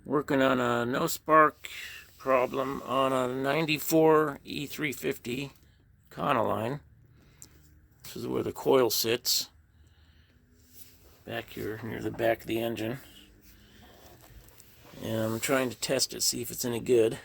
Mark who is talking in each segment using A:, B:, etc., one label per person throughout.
A: Working on a no spark problem on a 94 E350 Econoline. This is where the coil sits, back here near the back of the engine. And I'm trying to test it, see if it's any good.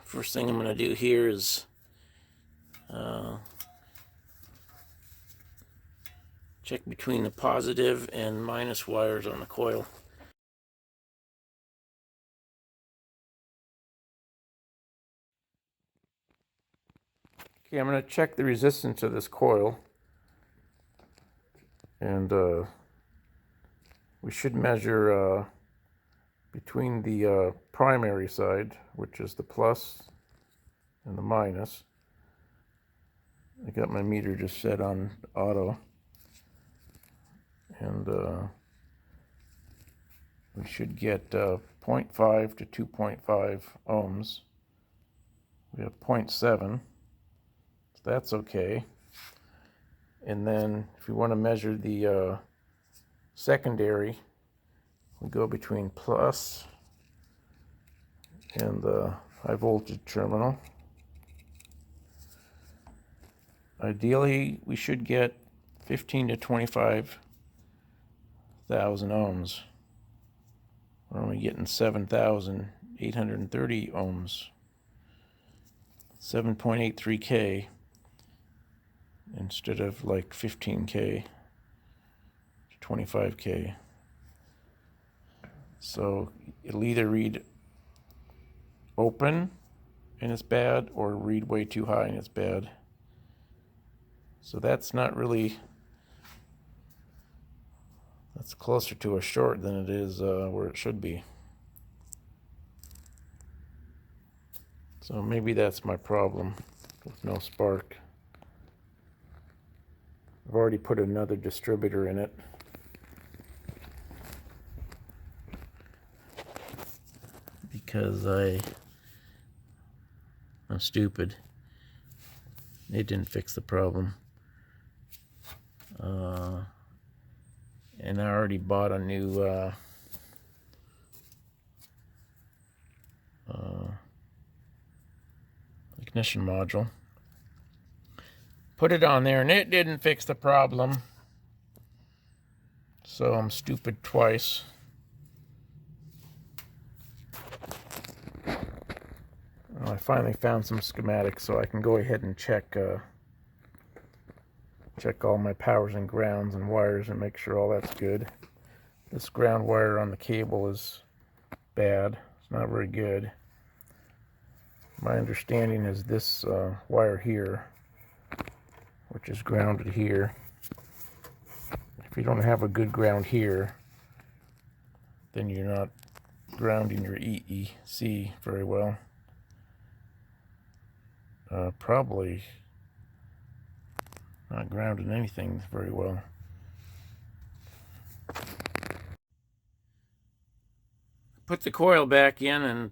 A: First thing I'm going to do here is check between the positive and minus wires on the coil. Okay, I'm going to check the resistance of this coil, and we should measure between the primary side, which is the plus, and the minus. I got my meter just set on auto, and we should get 0.5 to 2.5 ohms. We have 0.7, so that's okay. And then if you want to measure the secondary, we go between plus and the high voltage terminal. Ideally, we should get 15 to 25,000 ohms. We're only getting 7,830 ohms, 7.83K instead of like 15K to 25K. So it'll either read open and it's bad, or read way too high and it's bad. So that's not really, that's closer to a short than it is where it should be. So maybe that's my problem with no spark. I've already put another distributor in it. Because I'm stupid. It didn't fix the problem. And I already bought a new ignition module. Put it on there and it didn't fix the problem. So I'm stupid twice. Well, I finally found some schematics, so I can go ahead and check all my powers and grounds and wires and make sure all that's good. This ground wire on the cable is bad. It's not very good. My understanding is this wire here, which is grounded here. If you don't have a good ground here, then you're not grounding your EEC very well. Probably not grounding anything very well. Put the coil back in and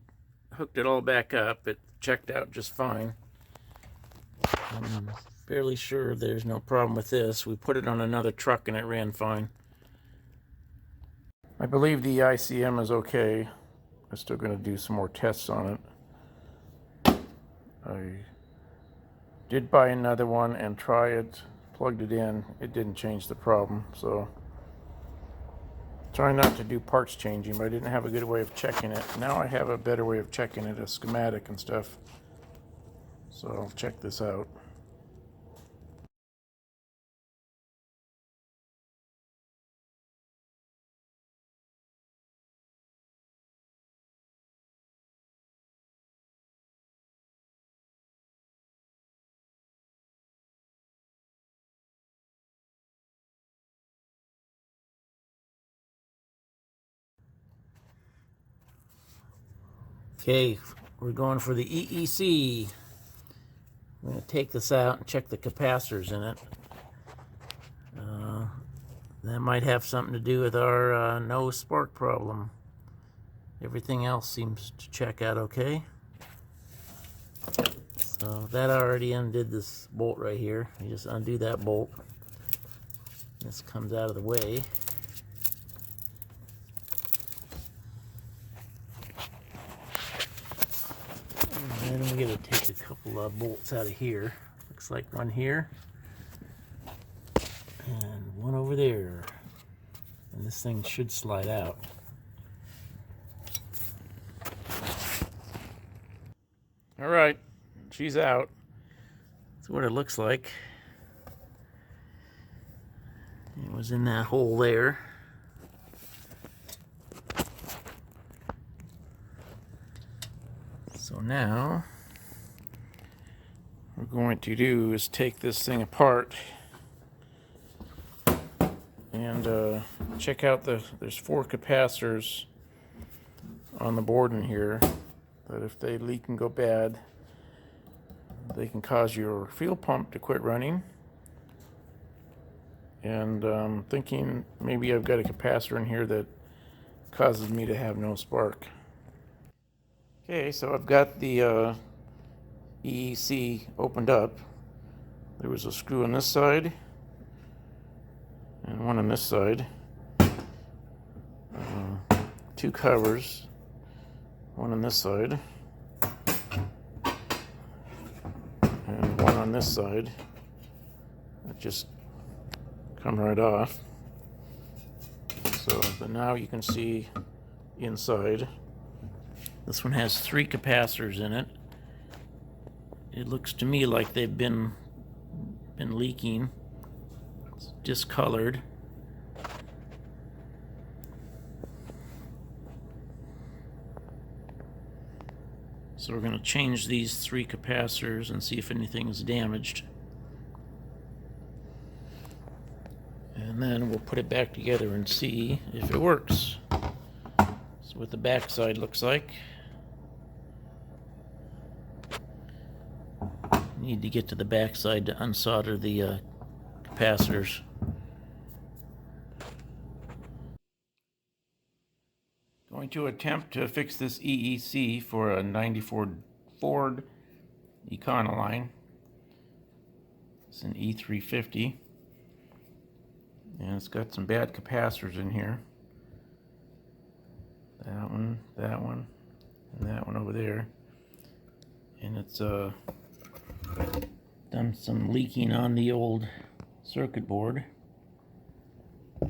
A: hooked it all back up. It checked out just fine. I'm fairly sure there's no problem with this. We put it on another truck and it ran fine. I believe the ICM is okay. I'm still going to do some more tests on it. I did buy another one and try it, plugged it in. It didn't change the problem, so trying not to do parts changing, but I didn't have a good way of checking it. Now I have a better way of checking it, a schematic and stuff. So I'll check this out. Okay, we're going for the EEC. I'm going to take this out and check the capacitors in it. That might have something to do with our no spark problem. Everything else seems to check out okay. So that already undid this bolt right here. You just undo that bolt. This comes out of the way. take a couple of bolts out of here. Looks like one here and one over there. And this thing should slide out. All right, she's out. That's what it looks like. It was in that hole there. So now, what we're going to do is take this thing apart and check out there's 4 capacitors on the board in here that if they leak and go bad, they can cause your fuel pump to quit running. And thinking maybe I've got a capacitor in here that causes me to have no spark. Okay, so I've got the EEC opened up. There was a screw on this side and one on this side. 2 covers, one on this side and one on this side. That just come right off. So but now you can see inside. This one has 3 capacitors in it. It looks to me like they've been leaking. It's discolored. So we're going to change these 3 capacitors and see if anything is damaged. And then we'll put it back together and see if it works. That's what the back side looks like. Need to get to the back side to unsolder the capacitors. Going to attempt to fix this EEC for a '94 Ford Econoline. It's an E350. And it's got some bad capacitors in here. That one, and that one over there. And it's done some leaking on the old circuit board. So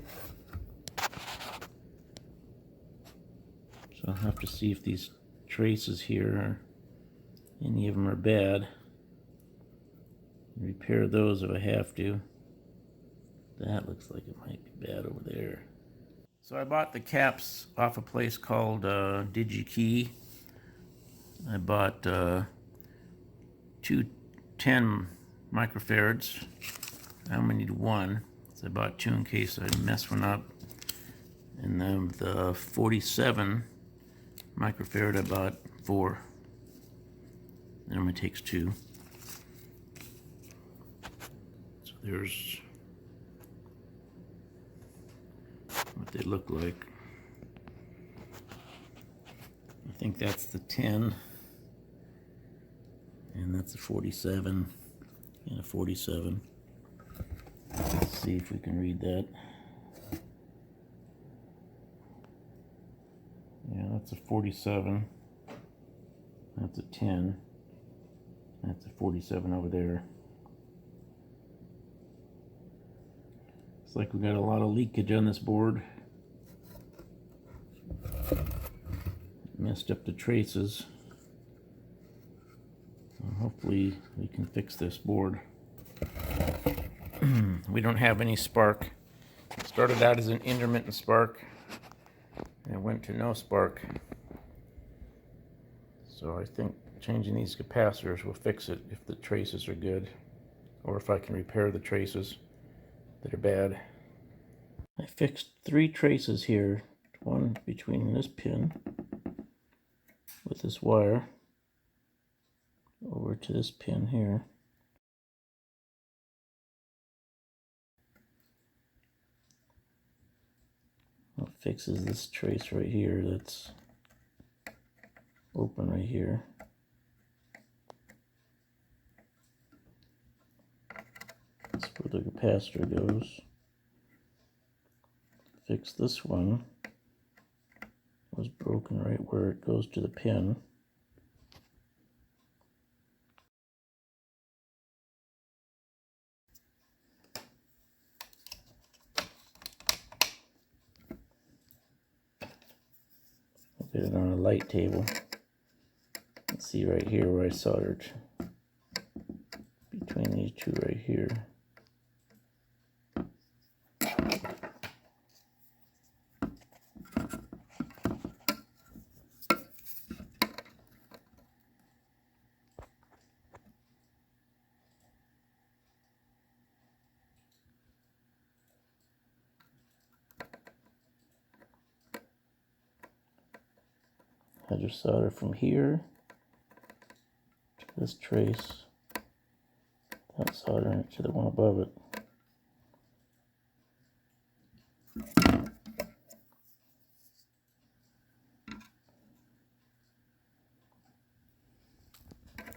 A: I'll have to see if these traces here, any of them are bad. Repair those if I have to. That looks like it might be bad over there. So I bought the caps off a place called DigiKey. I bought 2 10 microfarads. I only need 1, so I bought 2 in case I mess one up. And then the 47 microfarad I bought 4. It only takes 2. So there's what they look like. I think that's the 10, and that's a 47 and a 47. Let's see if we can read that. Yeah, that's a 47. That's a 10. That's a 47 over there. Looks like we got a lot of leakage on this board. Messed up the traces. So hopefully we can fix this board. We don't have any spark. It started out as an intermittent spark and it went to no spark. So I think changing these capacitors will fix it if the traces are good, or if I can repair the traces that are bad. I fixed 3 traces here. One between this pin with this wire over to this pin here. It fixes this trace right here that's open right here. That's where the capacitor goes. Fix this one. Was broken right where it goes to the pin. fit it on a light table. Let's see right here where I soldered between these two right here. I just solder from here to this trace without soldering it to the one above it.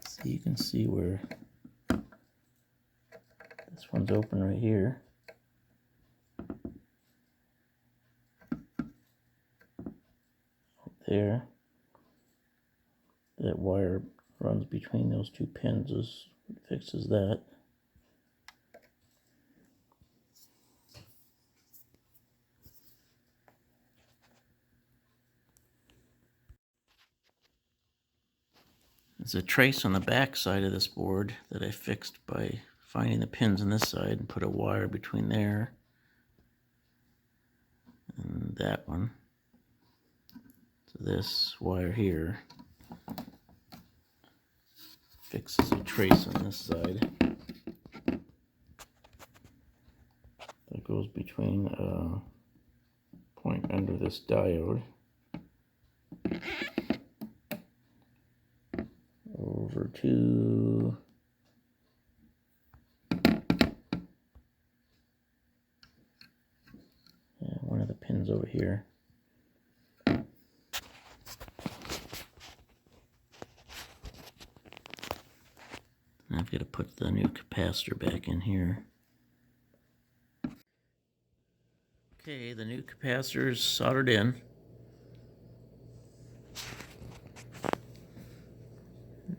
A: So you can see where this one's open right here. There. That wire runs between those two pins, fixes that. There's a trace on the back side of this board that I fixed by finding the pins on this side and put a wire between there and that one. So this wire here fixes a trace on this side that goes between a point under this diode over to one of the pins over here. Now I've got to put the new capacitor back in here. Okay, the new capacitor is soldered in.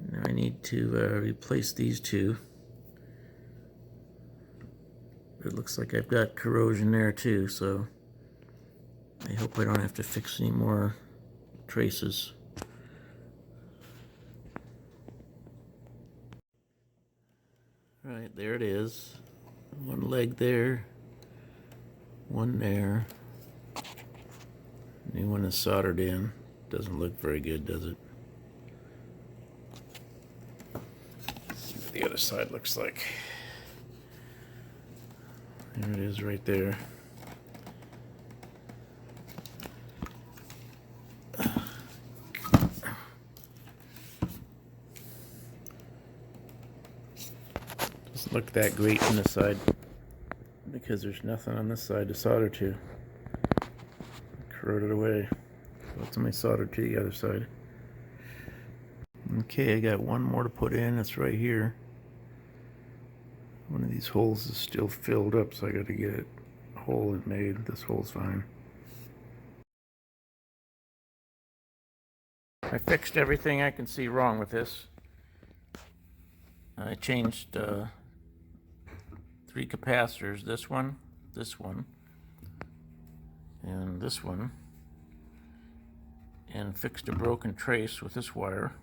A: Now I need to replace these two. It looks like I've got corrosion there too, so I hope I don't have to fix any more traces. Right, there it is. One leg there, one there. New one is soldered in. Doesn't look very good, does it? Let's see what the other side looks like. There it is right there. Doesn't look that great on this side because there's nothing on this side to solder to. Corroded away. So it's only soldered to the other side. Okay, I got one more to put in. It's right here. One of these holes is still filled up, so I got to get a hole made. This hole's fine. I fixed everything I can see wrong with this. I changed 3 capacitors, this one, and this one, and fixed a broken trace with this wire.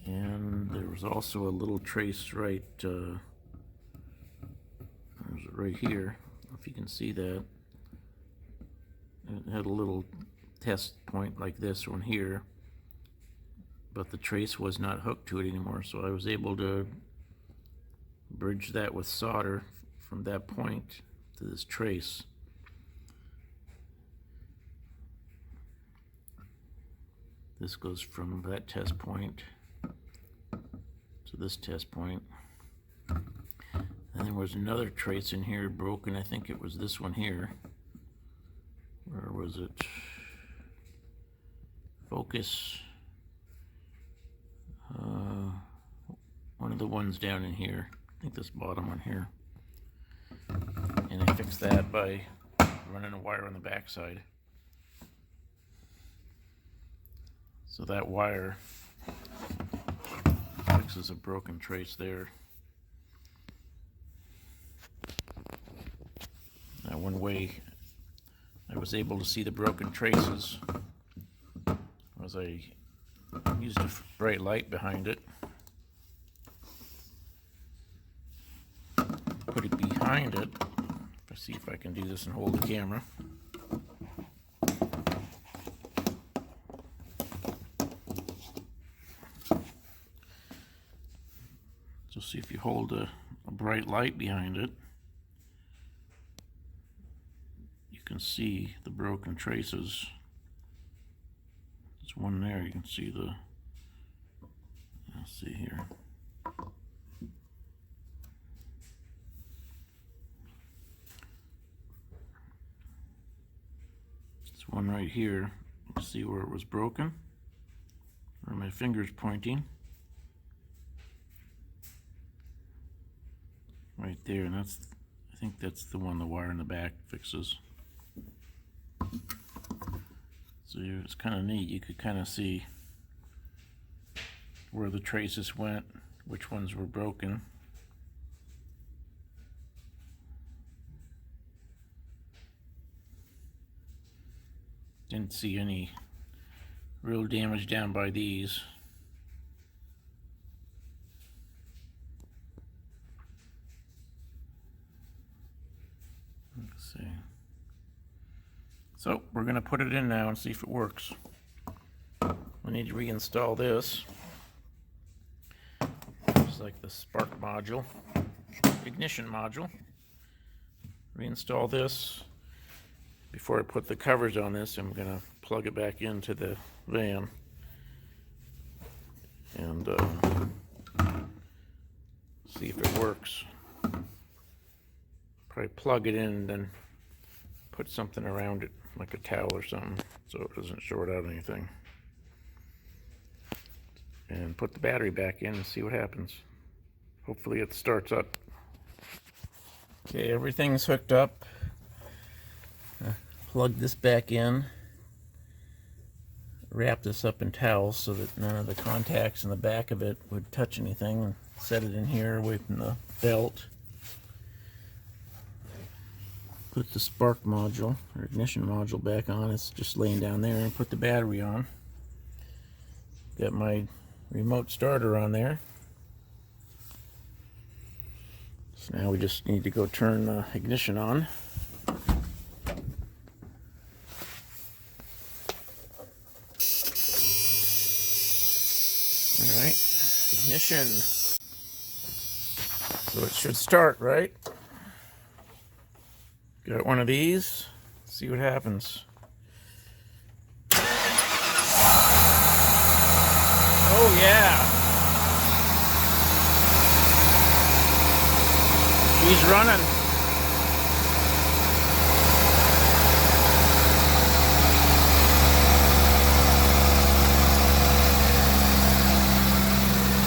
A: And there was also a little trace right here. I don't know if you can see that. It had a little test point like this one here, but the trace was not hooked to it anymore, so I was able to bridge that with solder from that point to this trace. This goes from that test point to this test point. And there was another trace in here broken. I think it was this one here. Where was it? Focus. One of the ones down in here. I think this bottom one here. And I fixed that by running a wire on the back side. So that wire fixes a broken trace there. Now one way I was able to see the broken traces was I used a bright light behind it. Put it behind it. Let's see if I can do this and hold the camera. So see if you hold a bright light behind it, you can see the broken traces. There's one there, you can see the, let's see here. There's one right here. You can see where it was broken, where my finger's pointing. Right there, and that's, I think that's the one the wire in the back fixes. So it's kind of neat. You could kind of see where the traces went, which ones were broken. Didn't see any real damage down by these. Let's see. So we're going to put it in now and see if it works. We need to reinstall this. It's like the spark module, ignition module. Reinstall this. Before I put the covers on this, I'm going to plug it back into the van and see if it works. Probably plug it in and then put something around it, like a towel or something, so it doesn't short out anything. And put the battery back in and see what happens. Hopefully it starts up. Okay, everything's hooked up. Plug this back in. Wrap this up in towels so that none of the contacts in the back of it would touch anything. Set it in here away from the belt. Put the spark module or ignition module back on. It's just laying down there, and put the battery on. Got my remote starter on there. So now we just need to go turn the ignition on. Alright, ignition. So it should start, right? Got one of these. See what happens. Oh yeah. She's running.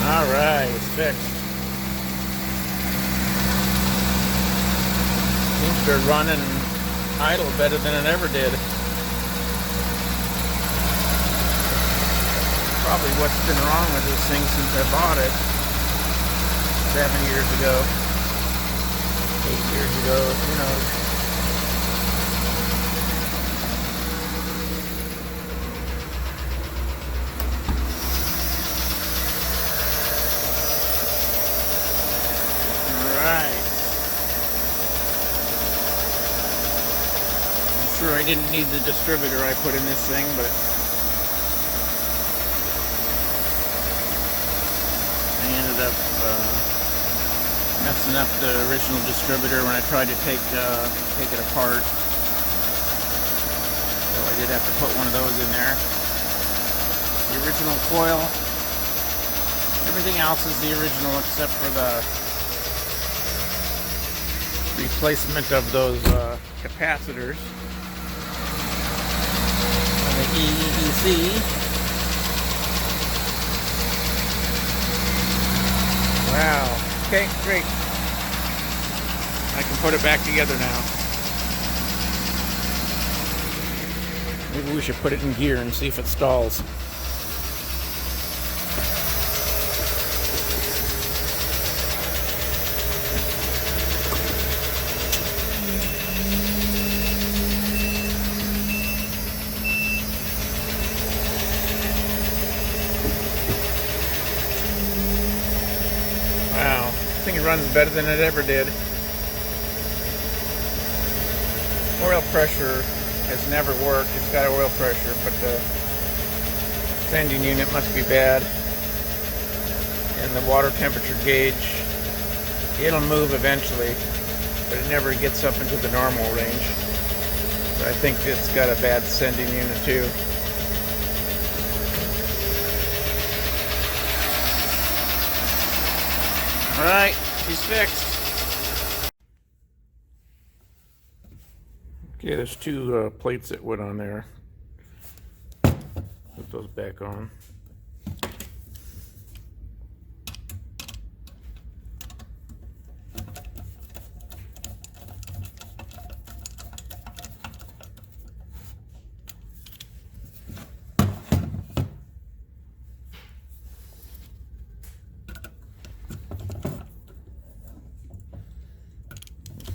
A: All right, it's fixed. Seems to run and idle better than it ever did. Probably what's been wrong with this thing since I bought it 7 years ago, 8 years ago, who knows. Alright. I'm sure I didn't need the distributor I put in this thing, but messing up the original distributor when I tried to take it apart. So I did have to put one of those in there. The original coil. Everything else is the original except for the replacement of those capacitors on the EEC. Wow. Okay, great. I can put it back together now. Maybe we should put it in gear and see if it stalls. runs better than it ever did. Oil pressure has never worked. It's got oil pressure, but the sending unit must be bad. And the water temperature gauge, it'll move eventually, but it never gets up into the normal range. So I think it's got a bad sending unit too. Alright, she's fixed. Okay, there's two plates that went on there. Put those back on.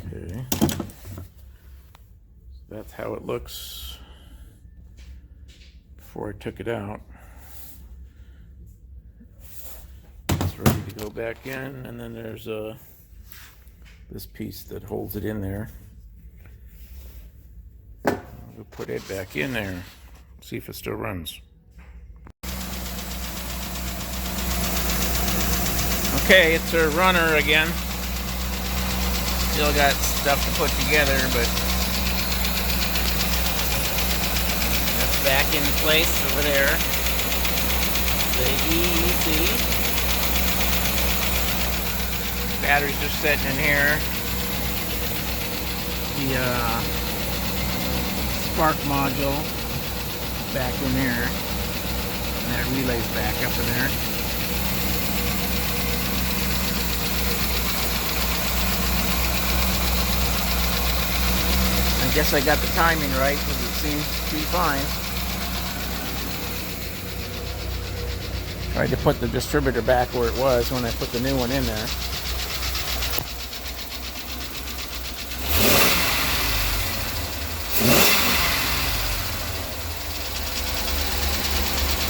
A: Okay, that's how it looks before I took it out. It's ready to go back in, and then there's this piece that holds it in there. We'll put it back in there, see if it still runs. Okay, it's a runner again. Still got stuff to put together, but that's back in place over there. The EEC. Batteries are sitting in here. The spark module back in there. And that relay's back up in there. I guess I got the timing right because it seems to be fine. Tried to put the distributor back where it was when I put the new one in there.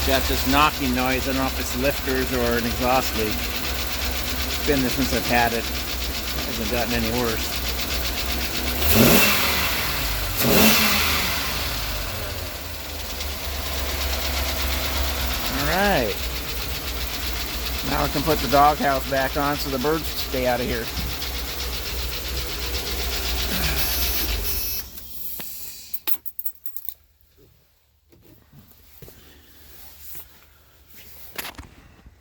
A: Got this knocking noise. I don't know if it's lifters or an exhaust leak. It's been there since I've had it. It hasn't gotten any worse. Alright. Now I can put the doghouse back on so the birds stay out of here.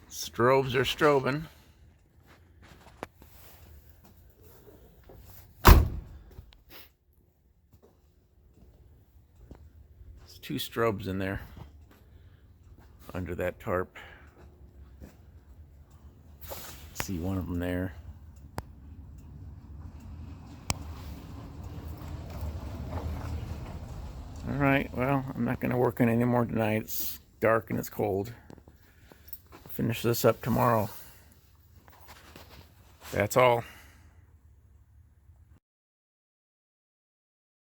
A: Strobes are strobing. There's two strobes in there under that tarp. See one of them there. All right, well, I'm not going to work on any more tonight. It's dark and it's cold. Finish this up tomorrow. That's all.